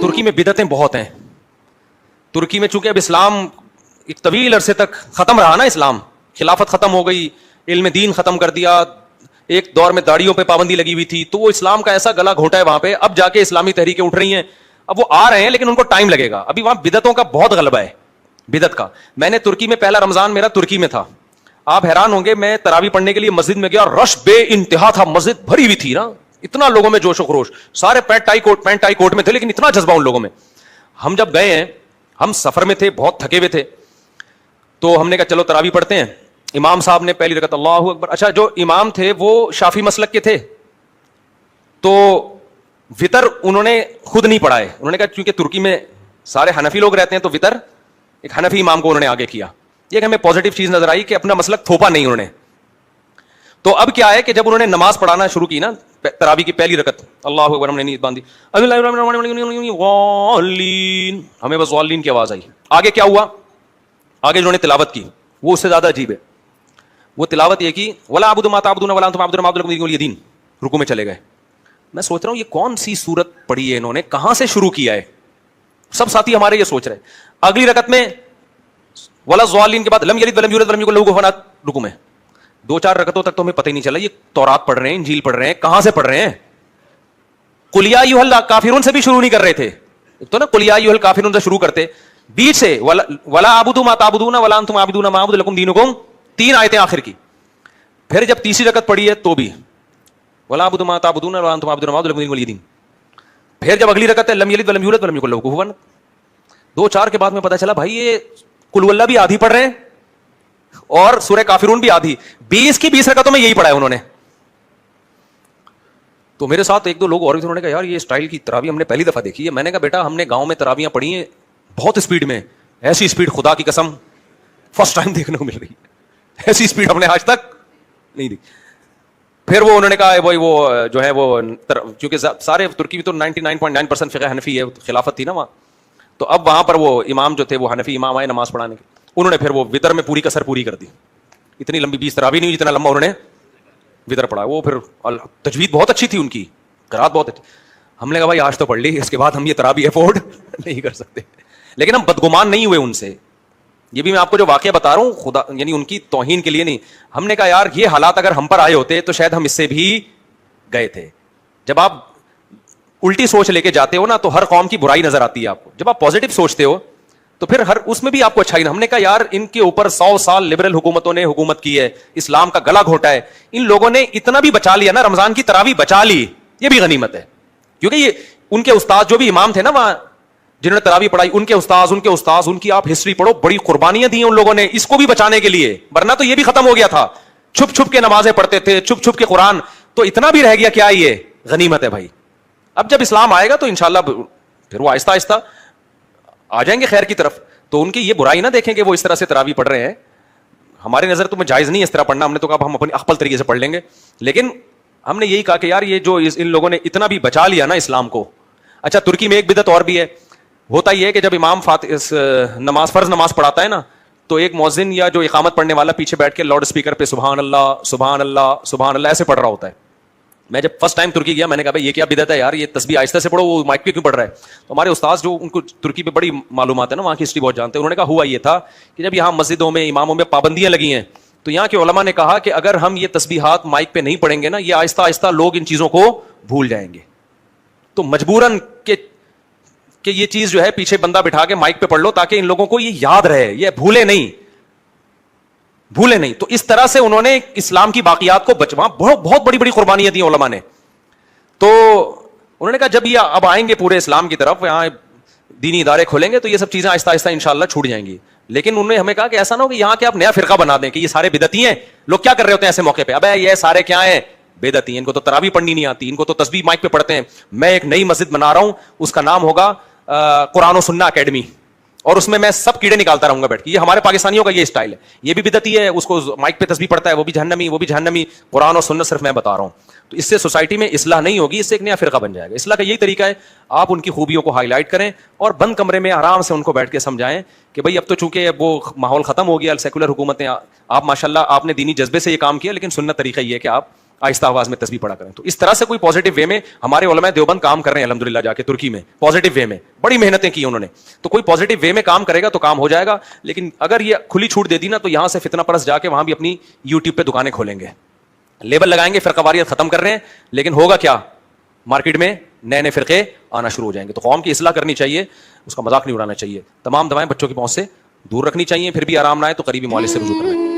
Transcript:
ترکی میں بدعتیں بہت ہیں. ترکی میں چونکہ اب اسلام ایک طویل عرصے تک ختم رہا نا, اسلام خلافت ختم ہو گئی, علم دین ختم کر دیا, ایک دور میں داڑھیوں پہ پابندی لگی ہوئی تھی, تو وہ اسلام کا ایسا گلا گھونٹا ہے وہاں پہ. اب جا کے اسلامی تحریکیں اٹھ رہی ہیں, اب وہ آ رہے ہیں لیکن ان کو ٹائم لگے گا. ابھی وہاں بدعتوں کا بہت غلبہ ہے, بدعت کا. میں نے ترکی میں پہلا رمضان میرا ترکی میں تھا, آپ حیران ہوں گے, میں تراویح پڑھنے کے لیے مسجد میں گیا, رش بے انتہا تھا, مسجد بھری ہوئی تھی نا, اتنا لوگوں میں جوش و خروش, سارے پینٹ ٹائی کوٹ میں تھے, لیکن اتنا جذبہ ان لوگوں میں. ہم جب گئے ہیں, ہم سفر میں تھے, بہت تھکے ہوئے تھے, تو ہم نے کہا چلو تراویح پڑھتے ہیں. امام صاحب نے پہلی رکعت اللہ اکبر. اچھا, جو امام تھے وہ شافعی مسلک کے تھے, تو وطر انہوں نے خود نہیں پڑھائے. انہوں نے کہا کیونکہ ترکی میں سارے حنفی لوگ رہتے ہیں تو وطر ایک حنفی امام کو انہوں نے آگے کیا. یہ کہ ہمیں پازیٹیو چیز نظر آئی کہ اپنا مسلک تھوپا نہیں انہوں نے. تو اب کیا ہے کہ جب انہوں نے نماز پڑھانا شروع کی نا, تراویح کی پہلی رکعت اللہ اکبر, ہم نے نیت باندھی, ہمیں بس والین کی آواز آئی. آگے کیا ہوا, آگے انہوں نے تلاوت کی, وہ اس سے زیادہ عجیب ہے. وہ تلاوت یہ کی, ولا اعبد ما تعبدون ولا انتم عابدون ما اعبد لكم دین. رکوع میں چلے گئے. میں سوچ رہا ہوں یہ کون سی سورت پڑھی ہے انہوں نے, کہاں سے شروع کیا ہے. سب ساتھی ہمارے یہ سوچ رہے. اگلی رکعت میں ولا الضالین کے بعد لم یلد ولم یولد ولم یکن له کفوا احد. رکوع میں 2-4 رکعتوں تک تو ہمیں پتہ ہی نہیں چلا یہ تورات پڑھ رہے ہیں, انجیل پڑھ رہے ہیں, کہاں سے پڑھ رہے ہیں. قل یا ایھا الکافرون سے بھی شروع نہیں کر رہے تھے, تو نا قل یا ایھا الکافرون سے شروع کرتے, بیچ سے ولا اعبد ما تعبدون ولا انتم عابدون ما اعبد لكم دینکم, 3 آیتیں آخر کی. پھر جب تیسری رکعت پڑھی ہے تو بھی ولا اعبد ما تعبدون ولا انتم عابدون ما اعبد لكم دینکم ولی دین. پھر جب اگلی رکعت ہے لم یلد ولم یولد ولم یکن له کفوا احد. 2-4 کے بعد میں پتا چلا بھائی یہ قل ہو اللہ بھی آدھی پڑھ رہے ہیں اور سورہ کافرون بھی آدھی. 20 کی 20 رکعتوں میں یہی پڑھا ہے انہوں نے. تو میرے ساتھ 1-2 لوگ اور بھی تھے, انہوں نے کہا یار یہ اسٹائل کی تراویح ہم نے پہلی دفعہ دیکھی ہے. میں نے کہا بیٹا ہم نے گاؤں میں تراویحاں پڑھی ہیں بہت اسپیڈ میں, ایسی اسپیڈ خدا کی قسم فرسٹ ٹائم دیکھنے کو مل رہی ہے, ایسی اسپیڈ ہم نے آج تک نہیں دی. پھر وہ انہوں نے کہا وہی وہ جو ہے وہ, کیونکہ سارے ترکی میں تو 99.9% فقہ حنفی ہے, خلافت تھی نا وہاں, تو اب وہاں پر وہ امام جو تھے وہ حنفی امام آئے نماز پڑھانے کے, انہوں نے پھر وہ وطر میں پوری کسر پوری کر دی. اتنی لمبی 20 تراویح نہیں ہوئی جتنا لمبا انہوں نے وطر پڑھا. وہ پھر تجوید بہت اچھی تھی ان کی, قرات بہت اچھی. ہم نے کہا بھائی آج تو پڑھ لی, اس کے بعد ہم یہ تراویح افورڈ نہیں کر سکتے. لیکن ہم بدگمان نہیں ہوئے ان سے. یہ بھی میں آپ کو جو واقعہ بتا رہا ہوں خدا یعنی ان کی توہین کے لیے نہیں. ہم نے کہا یار یہ حالات اگر ہم پر آئے ہوتے تو شاید ہم اس سے بھی گئے تھے. جب آپ الٹی سوچ لے کے جاتے ہو نا تو ہر قوم کی برائی نظر آتی ہے آپ کو. جب آپ پازیٹیو سوچتے ہو تو پھر ہر اس میں بھی آپ کو اچھائی. ہم نے کہا یار ان کے اوپر 100 سال لبرل حکومتوں نے حکومت کی ہے, اسلام کا گلا گھونٹا ہے, ان لوگوں نے اتنا بھی بچا لیا نا, رمضان کی تراویح بچا لی, یہ بھی غنیمت ہے. کیونکہ یہ ان کے استاد جو بھی امام تھے نا وہاں جنہوں نے تراویح پڑھائی, ان کے استاذ ان کی آپ ہسٹری پڑھو, بڑی قربانیاں دی ہیں ان لوگوں نے اس کو بھی بچانے کے لیے, ورنہ تو یہ بھی ختم ہو گیا تھا. چھپ چھپ کے نمازیں پڑھتے تھے, چھپ چھپ کے قرآن, تو اتنا بھی رہ گیا. کیا یہ غنیمت ہے بھائی. اب جب اسلام آئے گا تو انشاءاللہ پھر وہ آہستہ آہستہ آ جائیں گے خیر کی طرف. تو ان کی یہ برائی نہ دیکھیں کہ وہ اس طرح سے تراویح پڑھ رہے ہیں. ہماری نظر تو میں جائز نہیں اس طرح پڑھنا, ہم نے تو کہا ہم اپنی اخپل طریقے سے پڑھ لیں گے. لیکن ہم نے یہی کہا کہ یار یہ جو ان لوگوں نے اتنا بھی بچا لیا نا اسلام کو. اچھا ترکی میں ایک بدعت اور بھی ہے. ہوتا یہ ہے کہ جب امام نماز فرض نماز پڑھاتا ہے نا تو ایک مؤذن یا جو اقامت پڑھنے والا پیچھے بیٹھ کے لاؤڈ اسپیکر پہ سبحان اللہ سبحان اللہ سبحان اللہ ایسے پڑھ رہا ہوتا ہے. میں جب فرسٹ ٹائم ترکی گیا میں نے کہا بھائی یہ کیا بدعت ہے یار, یہ تسبیح آہستہ سے پڑھو, وہ مائک پہ کیوں پڑھ رہا ہے. تو ہمارے استاد جو ان کو ترکی پہ بڑی معلومات ہے نا, وہاں کی ہسٹری بہت جانتے ہیں, انہوں نے کہا ہوا یہ تھا کہ جب یہاں مسجدوں میں اماموں میں پابندیاں لگی ہیں تو یہاں کے علماء نے کہا کہ اگر ہم یہ تسبیحات مائک پہ نہیں پڑھیں گے نا, یہ آہستہ آہستہ لوگ ان چیزوں کو بھول جائیں گے. تو مجبوراً کہ یہ چیز جو ہے پیچھے بندہ بٹھا کے مائک پہ پڑھ لو تاکہ ان لوگوں کو یہ یاد رہے, یہ بھولے نہیں. تو اس طرح سے انہوں نے اسلام کی باقیات کو بچوا, بہت بڑی بڑی قربانیاں دی علماء نے. تو انہوں نے کہا جب یہ اب آئیں گے پورے اسلام کی طرف, یہاں دینی ادارے کھولیں گے تو یہ سب چیزیں آہستہ آہستہ انشاءاللہ چھوٹ جائیں گی. لیکن انہوں نے ہمیں کہا کہ ایسا نہ ہو کہ یہاں کے آپ نیا فرقہ بنا دیں کہ یہ سارے بدعتی ہیں. لوگ کیا کر رہے ہوتے ہیں ایسے موقع پہ, ابے یہ سارے کیا ہیں بدعتی ہیں, ان کو تو تراویح پڑھنی نہیں آتی, ان کو تو تسبیح مائک پہ پڑھتے ہیں. میں ایک نئی مسجد بنا رہا ہوں, اس کا نام ہوگا قرآن و سنہ اکیڈمی, اور اس میں سب کیڑے نکالتا رہوں گا بیٹھ کے. یہ ہمارے پاکستانیوں کا یہ اسٹائل ہے, یہ بھی بدعتی ہے, اس کو مائک پہ تسبیح پڑھتا ہے وہ بھی جہنمی, قرآن و سنت صرف میں بتا رہا ہوں. تو اس سے سوسائٹی میں اصلاح نہیں ہوگی, اس سے ایک نیا فرقہ بن جائے گا. اصلاح کا یہی طریقہ ہے, آپ ان کی خوبیوں کو ہائی لائٹ کریں اور بند کمرے میں آرام سے ان کو بیٹھ کے سمجھائیں کہ بھائی اب تو چونکہ وہ ماحول ختم ہو گیا, سیکولر حکومتیں, آپ ماشاءاللہ آپ نے دینی جذبے سے یہ کام کیا, لیکن سنت طریقہ یہ ہے کہ آپ آہستہ آواز میں تسبیح پڑھا کریں. تو اس طرح سے کوئی پازیٹو وے میں ہمارے علماء دیوبند کام کر رہے ہیں الحمدللہ جا کے ترکی میں, پازیٹو وے میں بڑی محنتیں کی انہوں نے. تو کوئی پازیٹو وے میں کام کرے گا تو کام ہو جائے گا, لیکن اگر یہ کھلی چھوٹ دے دی نا تو یہاں سے فتنہ پرست جا کے وہاں بھی اپنی یوٹیوب پہ دکانیں کھولیں گے, لیبل لگائیں گے فرقہ واریت ختم کر رہے ہیں, لیکن ہوگا کیا, مارکیٹ میں نئے نئے فرقے آنا شروع ہو جائیں گے. تو قوم کی اصلاح کرنی چاہیے, اس کا مذاق نہیں اڑانا چاہیے. تمام دوائیں بچوں کی پہنچ سے دور رکھنی چاہیے, پھر بھی آرام نہ آئے تو قریبی معالج سے رجوع کرنا چاہیے.